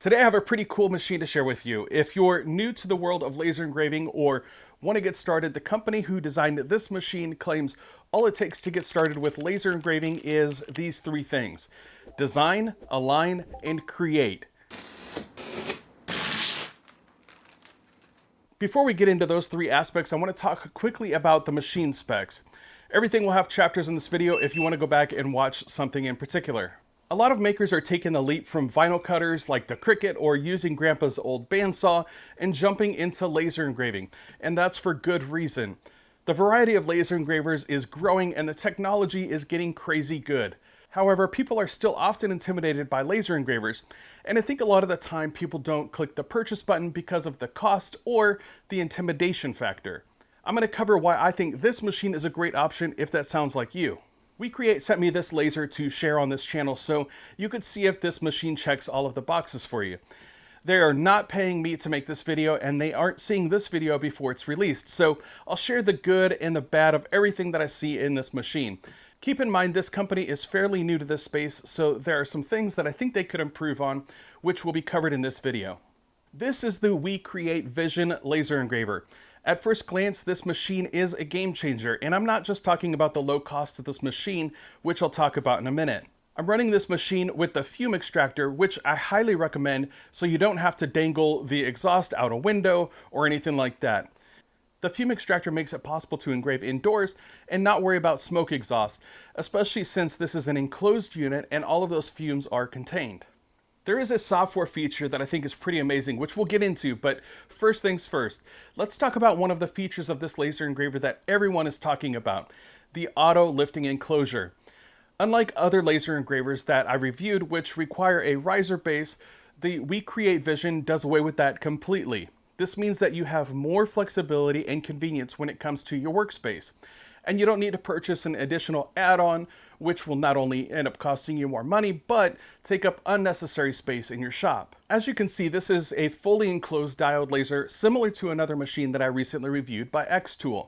Today I have a pretty cool machine to share with you. If you're new to the world of laser engraving or want to get started, the company who designed this machine claims all it takes to get started with laser engraving is these three things: design, align, and create. Before we get into those three aspects, I want to talk quickly about the machine specs. Everything will have chapters in this video if you want to go back and watch something in particular. A lot of makers are taking the leap from vinyl cutters like the Cricut or using Grandpa's old bandsaw and jumping into laser engraving, and that's for good reason. The variety of laser engravers is growing and the technology is getting crazy good. However, people are still often intimidated by laser engravers, and I think a lot of the time people don't click the purchase button because of the cost or the intimidation factor. I'm going to cover why I think this machine is a great option if that sounds like you. WeCreat sent me this laser to share on this channel so you could see if this machine checks all of the boxes for you. They are not paying me to make this video and they aren't seeing this video before it's released, so I'll share the good and the bad of everything that I see in this machine. Keep in mind this company is fairly new to this space, so there are some things that I think they could improve on, which will be covered in this video. This is the WeCreat Vision Laser Engraver. At first glance, this machine is a game changer, and I'm not just talking about the low cost of this machine, which I'll talk about in a minute. I'm running this machine with the Fume extractor, which I highly recommend so you don't have to dangle the exhaust out a window or anything like that. The Fume extractor makes it possible to engrave indoors and not worry about smoke exhaust, especially since this is an enclosed unit and all of those fumes are contained. There is a software feature that I think is pretty amazing, which we'll get into, but first things first, let's talk about one of the features of this laser engraver that everyone is talking about, the auto lifting enclosure. Unlike other laser engravers that I reviewed, which require a riser base, the WeCreat Vision does away with that completely. This means that you have more flexibility and convenience when it comes to your workspace. And you don't need to purchase an additional add-on, which will not only end up costing you more money, but take up unnecessary space in your shop. As you can see, this is a fully enclosed diode laser similar to another machine that I recently reviewed by Xtool.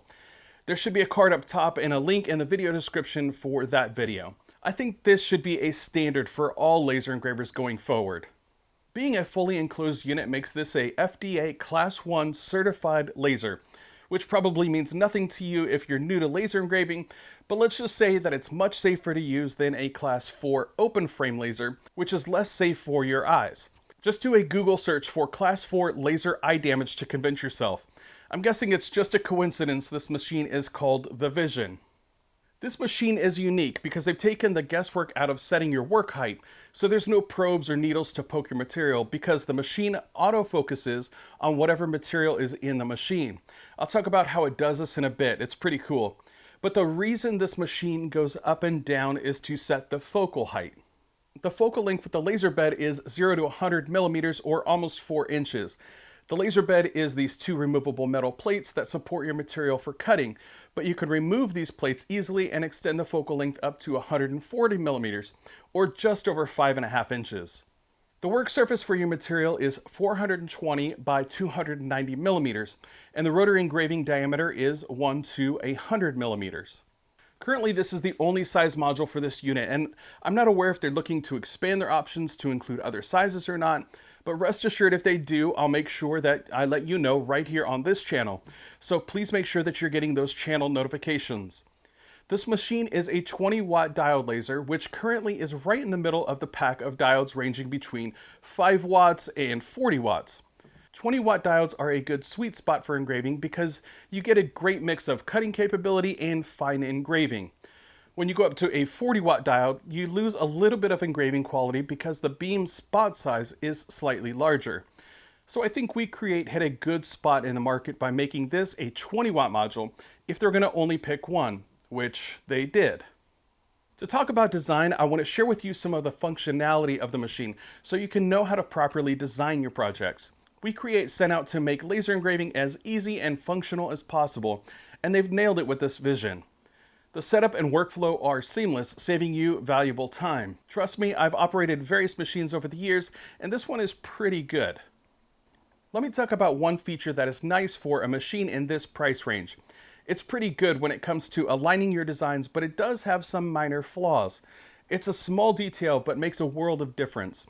There should be a card up top and a link in the video description for that video. I think this should be a standard for all laser engravers going forward. Being a fully enclosed unit makes this a FDA Class 1 certified laser, which probably means nothing to you if you're new to laser engraving, but let's just say that it's much safer to use than a Class 4 open frame laser, which is less safe for your eyes. Just do a Google search for Class 4 laser eye damage to convince yourself. I'm guessing it's just a coincidence this machine is called the Vision. This machine is unique because they've taken the guesswork out of setting your work height, so there's no probes or needles to poke your material because the machine autofocuses on whatever material is in the machine. I'll talk about how it does this in a bit, it's pretty cool. But the reason this machine goes up and down is to set the focal height. The focal length with the laser bed is 0 to 100 millimeters or almost 4 inches. The laser bed is these two removable metal plates that support your material for cutting, but you can remove these plates easily and extend the focal length up to 140 millimeters, or just over 5.5 inches. The work surface for your material is 420 by 290 millimeters, and the rotary engraving diameter is 1 to 100 millimeters. Currently, this is the only size module for this unit, and I'm not aware if they're looking to expand their options to include other sizes or not, but rest assured if they do, I'll make sure that I let you know right here on this channel. So please make sure that you're getting those channel notifications. This machine is a 20-watt diode laser, which currently is right in the middle of the pack of diodes ranging between 5 watts and 40 watts. 20-watt diodes are a good sweet spot for engraving because you get a great mix of cutting capability and fine engraving. When you go up to a 40-watt diode, you lose a little bit of engraving quality because the beam spot size is slightly larger. So I think WeCreat hit a good spot in the market by making this a 20-watt module if they're going to only pick one, which they did. To talk about design, I want to share with you some of the functionality of the machine so you can know how to properly design your projects. WeCreat set out to make laser engraving as easy and functional as possible, and they've nailed it with this vision. The setup and workflow are seamless, saving you valuable time. Trust me, I've operated various machines over the years, and this one is pretty good. Let me talk about one feature that is nice for a machine in this price range. It's pretty good when it comes to aligning your designs, but it does have some minor flaws. It's a small detail, but makes a world of difference.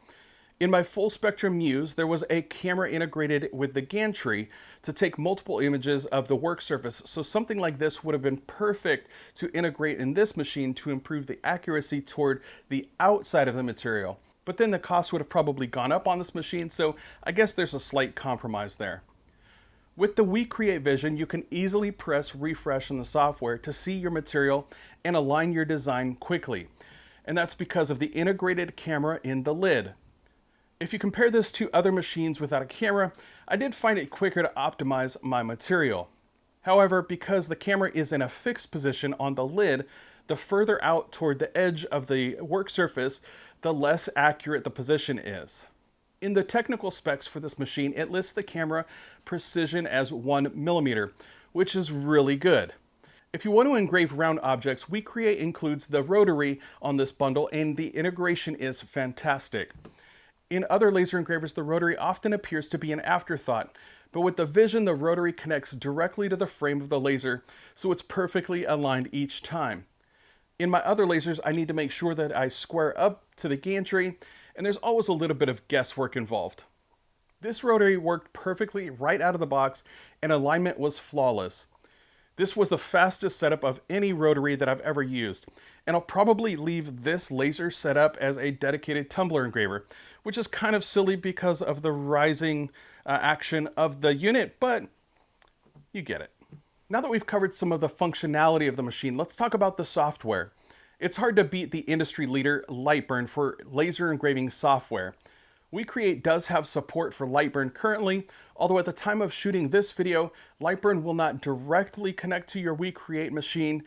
In my full spectrum Muse, there was a camera integrated with the gantry to take multiple images of the work surface, so something like this would have been perfect to integrate in this machine to improve the accuracy toward the outside of the material. But then the cost would have probably gone up on this machine, so I guess there's a slight compromise there. With the WeCreat Vision, you can easily press refresh in the software to see your material and align your design quickly. And that's because of the integrated camera in the lid. If you compare this to other machines without a camera, I did find it quicker to optimize my material. However, because the camera is in a fixed position on the lid, the further out toward the edge of the work surface, the less accurate the position is. In the technical specs for this machine, it lists the camera precision as 1 millimeter, which is really good. If you want to engrave round objects, WeCreat includes the Rotary on this bundle, and the integration is fantastic. In other laser engravers, the Rotary often appears to be an afterthought, but with the Vision, the Rotary connects directly to the frame of the laser, so it's perfectly aligned each time. In my other lasers, I need to make sure that I square up to the gantry, and there's always a little bit of guesswork involved. This Rotary worked perfectly right out of the box, and alignment was flawless. This was the fastest setup of any Rotary that I've ever used, and I'll probably leave this laser set up as a dedicated Tumbler engraver, which is kind of silly because of the rising action of the unit, but you get it. Now that we've covered some of the functionality of the machine, let's talk about the software. It's hard to beat the industry leader Lightburn for laser engraving software. WeCreat does have support for Lightburn currently, although at the time of shooting this video, Lightburn will not directly connect to your WeCreat machine.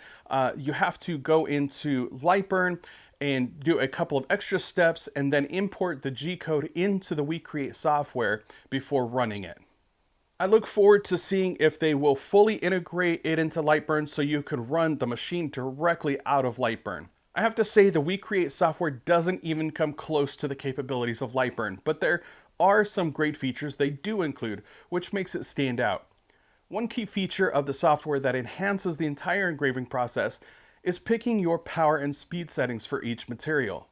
You have to go into Lightburn and do a couple of extra steps and then import the G-code into the WeCreat software before running it. I look forward to seeing if they will fully integrate it into Lightburn so you can run the machine directly out of Lightburn. I have to say the WeCreat software doesn't even come close to the capabilities of Lightburn, but there are some great features they do include, which makes it stand out. One key feature of the software that enhances the entire engraving process is picking your power and speed settings for each material.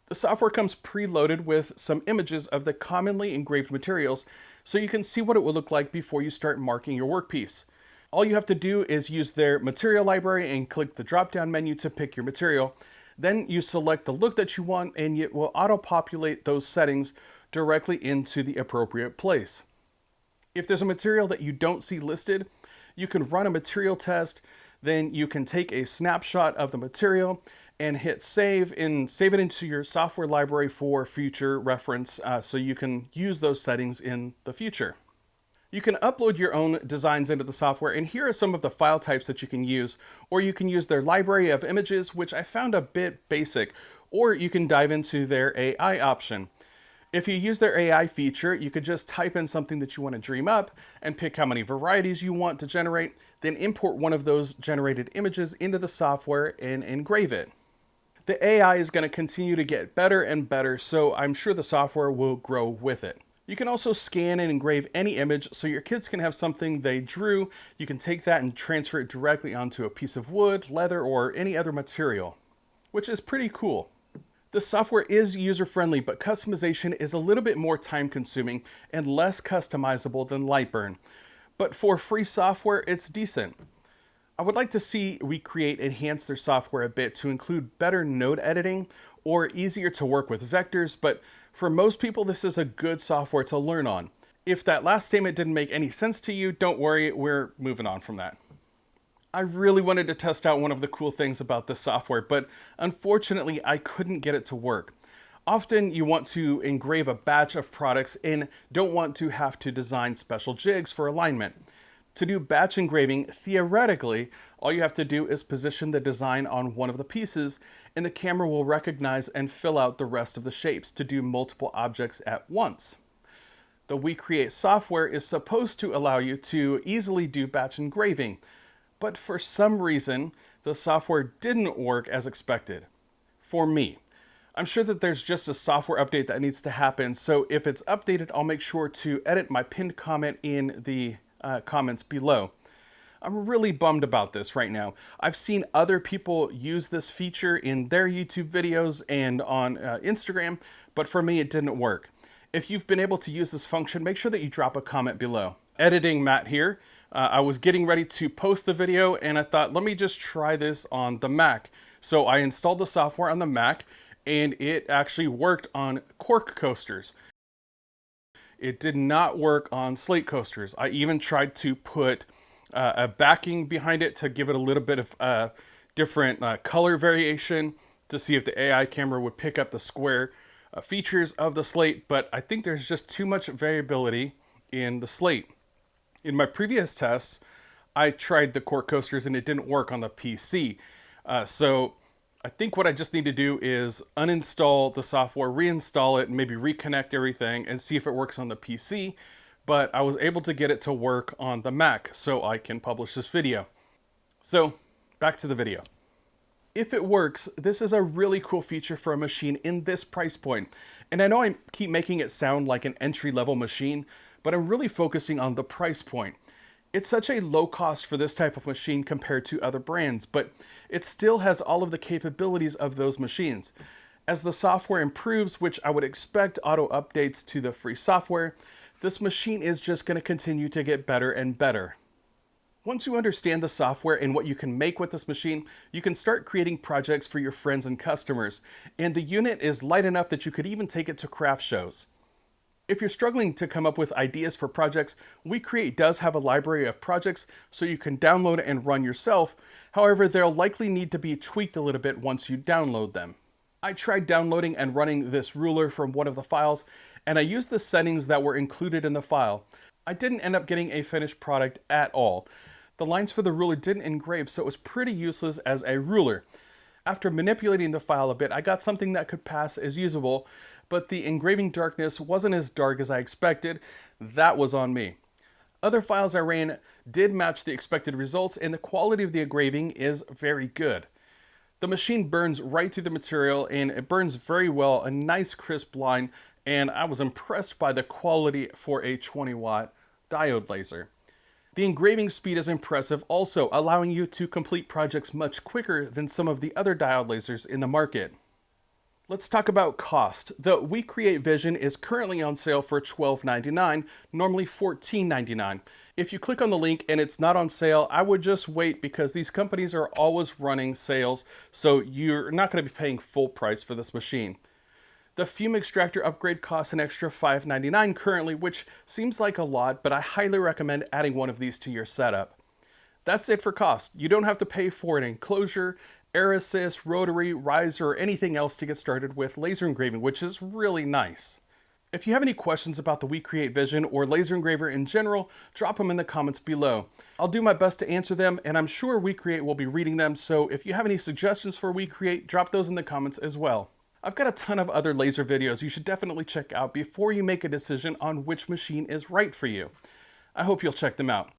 The software comes preloaded with some images of the commonly engraved materials, so you can see what it will look like before you start marking your workpiece. All you have to do is use their material library and click the drop-down menu to pick your material. Then you select the look that you want, and it will auto-populate those settings directly into the appropriate place. If there's a material that you don't see listed, you can run a material test, then you can take a snapshot of the material and hit save and save it into your software library for future reference so you can use those settings in the future. You can upload your own designs into the software, and here are some of the file types that you can use, or you can use their library of images, which I found a bit basic, or you can dive into their AI option. If you use their AI feature, you could just type in something that you want to dream up and pick how many varieties you want to generate, then import one of those generated images into the software and engrave it. The AI is going to continue to get better and better, so I'm sure the software will grow with it. You can also scan and engrave any image so your kids can have something they drew. You can take that and transfer it directly onto a piece of wood, leather, or any other material, which is pretty cool. The software is user-friendly, but customization is a little bit more time-consuming and less customizable than Lightburn. But for free software, it's decent. I would like to see WeCreat enhance their software a bit to include better node editing or easier to work with vectors, but for most people, this is a good software to learn on. If that last statement didn't make any sense to you, don't worry, we're moving on from that. I really wanted to test out one of the cool things about this software, but unfortunately, I couldn't get it to work. Often you want to engrave a batch of products and don't want to have to design special jigs for alignment. To do batch engraving, theoretically, all you have to do is position the design on one of the pieces, and the camera will recognize and fill out the rest of the shapes to do multiple objects at once. The WeCreat software is supposed to allow you to easily do batch engraving, but for some reason, the software didn't work as expected. For me. I'm sure that there's just a software update that needs to happen, so if it's updated, I'll make sure to edit my pinned comment in the comments below. I'm really bummed about this right now. I've seen other people use this feature in their YouTube videos and on Instagram, but for me it didn't work. If you've been able to use this function, make sure that you drop a comment below. Editing Matt here. I was getting ready to post the video and I thought, let me just try this on the Mac. So I installed the software on the Mac and it actually worked on cork coasters. It did not work on slate coasters. I even tried to put a backing behind it to give it a little bit of different color variation to see if the AI camera would pick up the square features of the slate, but I think there's just too much variability in the slate. In my previous tests, I tried the cork coasters and it didn't work on the PC. So I think what I just need to do is uninstall the software, reinstall it, and maybe reconnect everything and see if it works on the PC. But I was able to get it to work on the Mac, so I can publish this video. So back to the video. If it works, this is a really cool feature for a machine in this price point. And I know I keep making it sound like an entry-level machine, but I'm really focusing on the price point. It's such a low cost for this type of machine compared to other brands, but it still has all of the capabilities of those machines. As the software improves, which I would expect auto updates to the free software, this machine is just going to continue to get better and better. Once you understand the software and what you can make with this machine, you can start creating projects for your friends and customers. And the unit is light enough that you could even take it to craft shows. If you're struggling to come up with ideas for projects, WeCreat does have a library of projects so you can download and run yourself. However, they'll likely need to be tweaked a little bit once you download them. I tried downloading and running this ruler from one of the files, and I used the settings that were included in the file. I didn't end up getting a finished product at all. The lines for the ruler didn't engrave, so it was pretty useless as a ruler. After manipulating the file a bit, I got something that could pass as usable, but the engraving darkness wasn't as dark as I expected. That was on me. Other files I ran did match the expected results, and the quality of the engraving is very good. The machine burns right through the material, and it burns very well, a nice crisp line, and I was impressed by the quality for a 20-watt diode laser. The engraving speed is impressive, also allowing you to complete projects much quicker than some of the other diode lasers in the market. Let's talk about cost. The WeCreat Vision is currently on sale for $12.99, normally $14.99. If you click on the link and it's not on sale, I would just wait because these companies are always running sales, so you're not going to be paying full price for this machine. The Fume Extractor upgrade costs an extra $5.99 currently, which seems like a lot, but I highly recommend adding one of these to your setup. That's it for cost. You don't have to pay for an Enclosure, Air Assist, Rotary, Riser, or anything else to get started with laser engraving, which is really nice. If you have any questions about the WeCreat Vision or laser engraver in general, drop them in the comments below. I'll do my best to answer them, and I'm sure WeCreat will be reading them, so if you have any suggestions for WeCreat, drop those in the comments as well. I've got a ton of other laser videos you should definitely check out before you make a decision on which machine is right for you. I hope you'll check them out.